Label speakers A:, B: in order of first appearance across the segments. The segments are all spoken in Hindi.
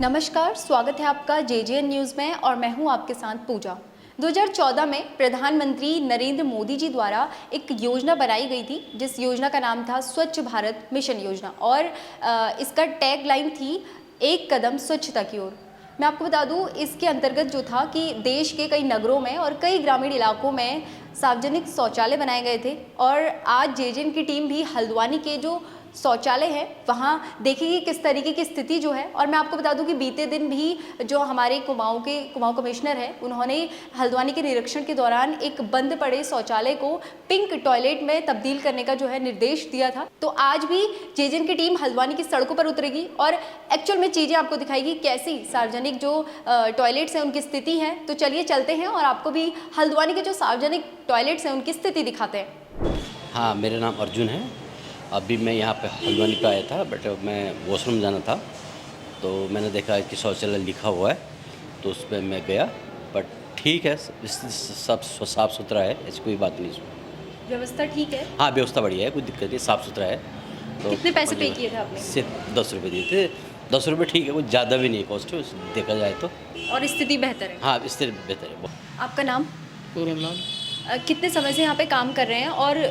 A: नमस्कार, स्वागत है आपका जेजेएन न्यूज़ में और मैं हूं आपके साथ पूजा। 2014 में प्रधानमंत्री नरेंद्र मोदी जी द्वारा एक योजना बनाई गई थी जिस योजना का नाम था स्वच्छ भारत मिशन योजना और इसका टैग लाइन थी एक कदम स्वच्छता की ओर। मैं आपको बता दूं इसके अंतर्गत जो था कि देश के कई नगरों में और कई ग्रामीण इलाकों में सार्वजनिक शौचालय बनाए गए थे और आज जेजेएन की टीम भी हल्द्वानी के जो शौचालय है वहाँ देखेगी किस तरीके की स्थिति जो है। और मैं आपको बता दूं कि बीते दिन भी जो हमारे कुमाऊं कमिश्नर है उन्होंने हल्द्वानी के निरीक्षण के दौरान एक बंद पड़े शौचालय को पिंक टॉयलेट में तब्दील करने का जो है निर्देश दिया था। तो आज भी जेजेएन की टीम हल्द्वानी की सड़कों पर उतरेगी और एक्चुअल में चीज़ें आपको दिखाएगी कैसी सार्वजनिक जो टॉयलेट्स हैं उनकी स्थिति है। तो चलिए चलते हैं और आपको भी हल्द्वानी के जो सार्वजनिक टॉयलेट्स हैं उनकी स्थिति दिखाते हैं।
B: हाँ, मेरा नाम अर्जुन है। अभी मैं यहाँ पे हल्द्वानी पे आया था बट मैं वॉशरूम जाना था तो मैंने देखा कि शौचालय लिखा हुआ है तो उस पर मैं गया। बट ठीक है, सब साफ़ सुथरा है, ऐसी कोई बात नहीं इसमें।
A: व्यवस्था ठीक है?
B: हाँ, व्यवस्था बढ़िया है, कोई दिक्कत नहीं, साफ़ सुथरा है। तो
A: कितने पैसे पे किए थे आपने?
B: सिर्फ 10 रुपये दिए थे। 10 रुपये ठीक है, कुछ ज़्यादा भी नहीं कॉस्ट देखा जाए तो।
A: और स्थिति बेहतर है?
B: हाँ, स्थिति बेहतर है।
A: आपका नाम?
C: पूरनलाल।
A: कितने समय से यहाँ पे काम कर रहे हैं? और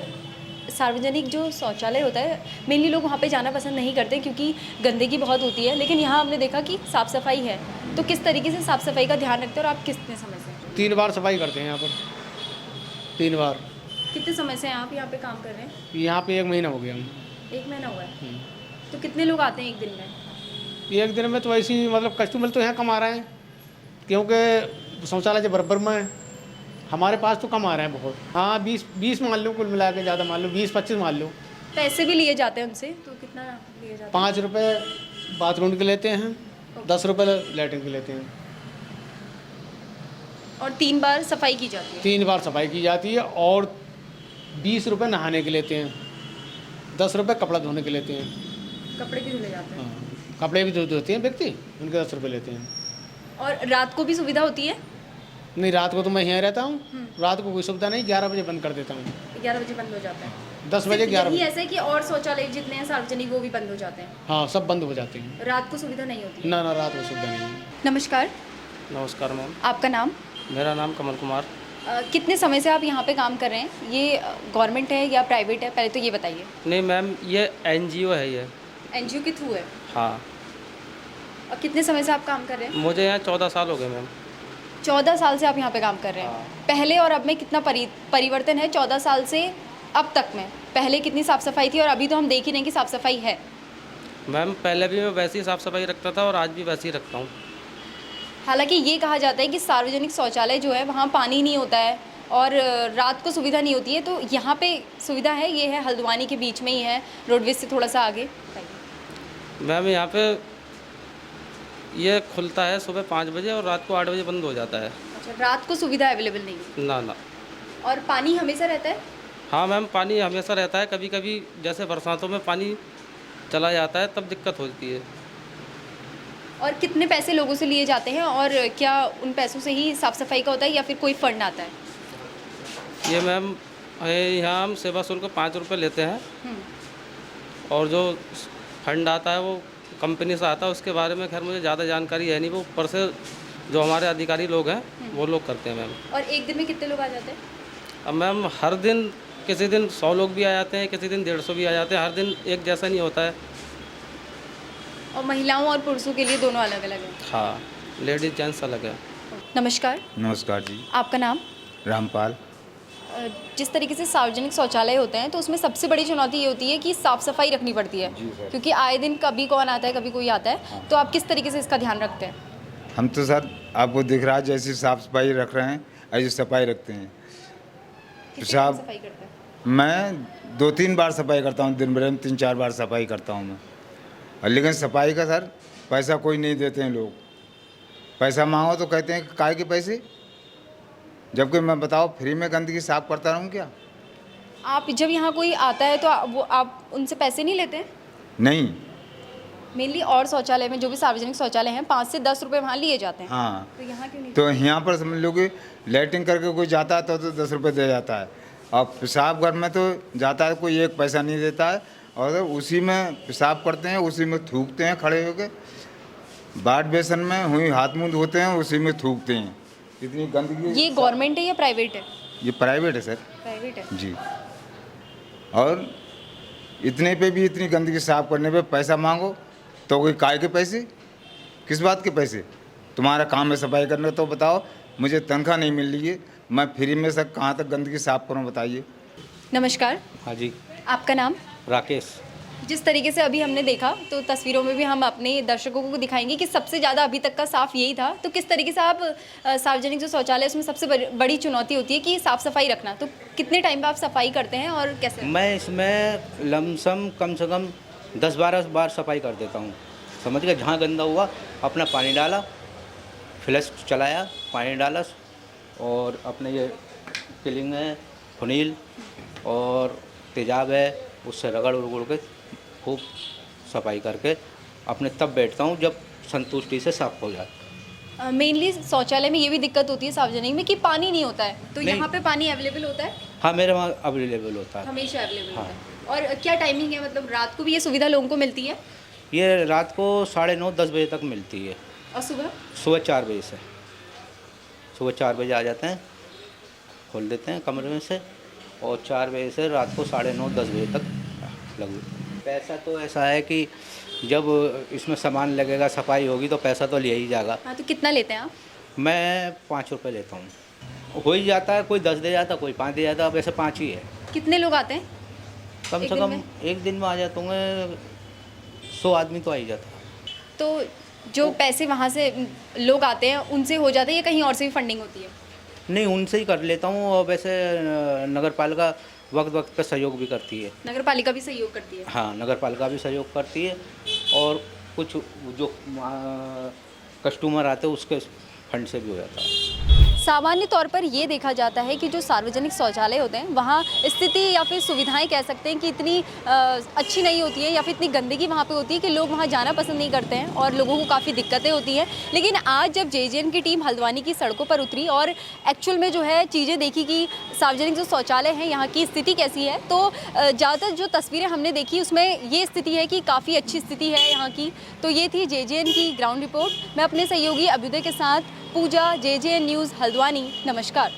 A: सार्वजनिक जो शौचालय होता है मेनली लोग वहाँ पे जाना पसंद नहीं करते क्योंकि गंदगी बहुत होती है, लेकिन यहाँ हमने देखा कि साफ़ सफाई है। तो किस तरीके से साफ़ सफाई का ध्यान रखते हैं और आप कितने समय से?
C: 3 बार सफाई करते हैं यहाँ पर, 3 बार।
A: कितने समय से आप यहाँ पे काम कर रहे हैं?
C: यहाँ पे 1 महीना हो गया हम।
A: 1 महीना हुआ है। तो कितने लोग आते हैं एक दिन में?
C: एक दिन में तो ऐसे ही मतलब कस्टमर तो यहाँ कम आ रहे हैं क्योंकि शौचालय जो बराबर में है, हमारे पास तो कम आ रहे हैं बहुत। हाँ, 20 मान लो, कुल मिला के ज़्यादा मान लो 20-25 मान लो।
A: पैसे भी लिए जाते हैं उनसे, तो कितना लिए जाते हैं?
C: 5 रुपये बाथरूम के लेते हैं, 10 रुपये लैट्रिन के लेते हैं।
A: और 3 बार सफाई की जाती है?
C: 3 बार सफाई की जाती है और 20 रुपये नहाने के लेते हैं, 10 रुपये कपड़ा धोने के लेते हैं।
A: कपड़े भी धुले जाते हैं?
C: हाँ, कपड़े भी धोते हैं व्यक्ति, उनके 10 रुपये लेते हैं।
A: और रात को भी सुविधा होती है?
C: नहीं, रात को तो मैं यहाँ रहता हूँ, रात को कोई सुविधा नहीं, 11 बजे बंद कर देता हूँ।
A: 11 बजे बंद हो जाता है?
C: 10 बजे 11 बजे।
A: ऐसा है कि और शौचालय जितने हैं सार्वजनिक वो भी बंद हो जाते हैं?
C: हाँ, सब बंद हो जाते हैं।
A: रात को सुविधा नहीं होती?
C: ना रात को सुविधा नहीं है।
A: नमस्कार,
D: नमस्कार मैम,
A: आपका नाम?
D: मेरा नाम कमल कुमार।
A: कितने समय से आप यहाँ पे काम कर रहे हैं? ये गवर्नमेंट है या प्राइवेट है, पहले तो ये बताइए।
D: नहीं मैम, ये एनजीओ है ये।
A: एनजीओ के थ्रू है?
D: हाँ।
A: और कितने समय से आप काम कर रहे हैं?
D: मुझे यहाँ 14 साल हो गए मैम।
A: 14 साल से आप यहाँ पे काम कर रहे हैं?
D: हाँ।
A: पहले और अब में कितना परिवर्तन है 14 साल से अब तक में? पहले कितनी साफ़ सफाई थी और अभी तो हम देख ही रहे हैं कि साफ़ सफाई है।
D: मैम, पहले भी मैं वैसी साफ़ सफाई रखता था और आज भी वैसे ही रखता हूँ।
A: हालांकि ये कहा जाता है कि सार्वजनिक शौचालय जो है वहाँ पानी नहीं होता है और रात को सुविधा नहीं होती है, तो यहाँ पे सुविधा है। ये है हल्द्वानी के बीच में ही है, रोडवेज से थोड़ा सा आगे।
D: मैम, यहाँ पे ये खुलता है सुबह 5 बजे और रात को 8 बजे बंद हो जाता है।
A: अच्छा, रात को सुविधा अवेलेबल नहीं है?
D: ना।
A: और पानी हमेशा रहता है?
D: हाँ मैम, पानी हमेशा रहता है। कभी कभी जैसे बरसातों में पानी चला जाता है तब दिक्कत होती है।
A: और कितने पैसे लोगों से लिए जाते हैं और क्या उन पैसों से ही साफ़ सफाई का होता है या फिर कोई फंड आता है?
D: ये मैम, यहाँ हम सेवा शुल्क 5 रुपये लेते हैं और जो फंड आता है वो कंपनी से आता है। उसके बारे में खैर मुझे ज़्यादा जानकारी है नहीं, वो ऊपर से जो हमारे अधिकारी लोग हैं वो लोग करते हैं मैम।
A: और एक दिन में कितने लोग आ जाते हैं?
D: अब मैम, हर दिन किसी दिन 100 लोग भी आ जाते हैं, किसी दिन 150 भी आ जाते हैं। हर दिन एक जैसा नहीं होता है।
A: और महिलाओं और पुरुषों के लिए दोनों अलग अलग है?
D: हाँ, लेडीज जेंट्स अलग है।
A: नमस्कार,
E: नमस्कार जी।
A: आपका नाम?
E: रामपाल।
A: जिस तरीके से सार्वजनिक शौचालय होते हैं तो उसमें सबसे बड़ी चुनौती ये होती है कि साफ़ सफाई रखनी पड़ती है, क्योंकि आए दिन कभी कौन आता है, कभी कोई आता है। तो आप किस तरीके से इसका ध्यान रखते हैं?
E: हम तो सर आपको दिख रहा है जैसी साफ सफाई रख रहे हैं ऐसी सफाई रखते हैं।
A: कितनी
E: साफ
A: सफाई करते हैं?
E: मैं 2-3 बार सफाई करता हूँ, दिन भर में 3-4 बार सफाई करता हूँ मैं। और लेकिन सफाई का सर पैसा कोई नहीं देते हैं लोग। पैसा मांगो तो कहते हैं कि काहे के पैसे, जबकि मैं बताओ फ्री में गंदगी साफ करता रहूँ क्या?
A: आप जब यहाँ कोई आता है तो आप उनसे पैसे नहीं लेते हैं?
E: नहीं।
A: मेनली और शौचालय में जो भी सार्वजनिक शौचालय हैं 5 से 10 रुपये वहाँ लिए जाते हैं।
E: हाँ,
A: तो यहाँ क्यों नहीं?
E: तो यहाँ पर समझ लो कि लैट्रिन करके कोई जाता है तो 10 रुपये दे जाता है, और पेशाब घर में तो जाता है कोई 1 पैसा नहीं देता है, और उसी में पेशाब करते हैं, उसी में थूकते हैं खड़े होकर। बाट बेसन में हुई हाथ मुंह धोते हैं, उसी में थूकते हैं। इतनी गंदगी।
A: ये गवर्नमेंट है या प्राइवेट है?
E: ये प्राइवेट है सर
A: प्राइवेट है।
E: जी। और इतने पे भी इतनी गंदगी साफ करने पे पैसा मांगो तो कोई काय के पैसे, किस बात के पैसे? तुम्हारा काम है सफाई करना, तो बताओ। मुझे तनख्वाह नहीं मिल रही है, मैं फ्री में सर कहाँ तक गंदगी साफ करूँ बताइए।
A: नमस्कार,
D: हाँ जी,
A: आपका नाम?
D: राकेश।
A: जिस तरीके से अभी हमने देखा तो तस्वीरों में भी हम अपने दर्शकों को दिखाएंगे कि सबसे ज़्यादा अभी तक का साफ यही था। तो किस तरीके से आप सार्वजनिक जो शौचालय उसमें सबसे बड़ी चुनौती होती है कि साफ़ सफाई रखना, तो कितने टाइम पे आप सफाई करते हैं और कैसे?
F: मैं इसमें लमसम कम से कम 10-12 बार सफाई कर देता हूँ। समझ गए, जहाँ गंदा हुआ अपना पानी डाला, फ्लश चलाया, पानी डाला और अपने ये किलिंग है, फुनील और तेजाब है, उससे रगड़ उगड़ के खूब सफाई करके अपने तब बैठता हूँ जब संतुष्टि से साफ हो जाए।
A: मेनली शौचालय में ये भी दिक्कत होती है सार्वजनिक में कि पानी नहीं होता है, तो
F: नहीं।
A: यहाँ पे पानी अवेलेबल होता है?
F: हाँ, मेरे वहाँ अवेलेबल होता है।
A: हमेशा अवेलेबल
F: हाँ।
A: होता है। और क्या टाइमिंग है, मतलब रात को भी ये सुविधा लोगों को मिलती है?
F: ये रात को 9:30-10 बजे तक मिलती है।
A: और सुबह?
F: सुबह 4 बजे से, सुबह 4 बजे आ जाते हैं, खोल देते हैं कमरे में से और 4 बजे से रात को 9:30-10 बजे तक लग। पैसा तो ऐसा है कि जब इसमें सामान लगेगा, सफाई होगी तो पैसा तो लिया ही जाएगा।
A: हाँ, तो कितना लेते हैं आप?
F: मैं 5 रुपये लेता हूँ। हो ही जाता है, कोई 10 दे जाता, कोई 5 दे जाता, वैसे 5 ही है।
A: कितने लोग आते हैं
F: कम
A: एक
F: से
A: दिन
F: कम
A: में?
F: एक दिन में आ जाते होंगे 100 आदमी तो आ ही जाता है।
A: तो जो पैसे वहाँ से लोग आते हैं उनसे हो जाता है या कहीं और से भी फंडिंग होती है?
F: नहीं, उनसे ही कर लेता हूँ और वैसे नगर पालिका वक्त वक्त पे सहयोग भी करती है।
A: नगर पालिका भी सहयोग करती है?
F: हाँ, नगर पालिका भी सहयोग करती है और कुछ जो कस्टमर आते हैं उसके फंड से भी हो जाता है।
A: सामान्य तौर पर ये देखा जाता है कि जो सार्वजनिक शौचालय होते हैं वहाँ स्थिति या फिर सुविधाएं कह सकते हैं कि इतनी अच्छी नहीं होती है या फिर इतनी गंदगी वहाँ पे होती है कि लोग वहाँ जाना पसंद नहीं करते हैं और लोगों को काफ़ी दिक्कतें होती हैं। लेकिन आज जब जेजेएन की टीम हल्द्वानी की सड़कों पर उतरी और एक्चुअल में जो है चीज़ें देखी कि सार्वजनिक जो शौचालय हैं यहाँ की स्थिति कैसी है, तो ज़्यादातर जो तस्वीरें हमने देखी उसमें ये स्थिति है कि काफ़ी अच्छी स्थिति है यहाँ की। तो ये थी जेजेएन की ग्राउंड रिपोर्ट। मैं अपने सहयोगी अभ्युदय के साथ पूजा, जेजेएन न्यूज़ हल्द्वानी। नमस्कार।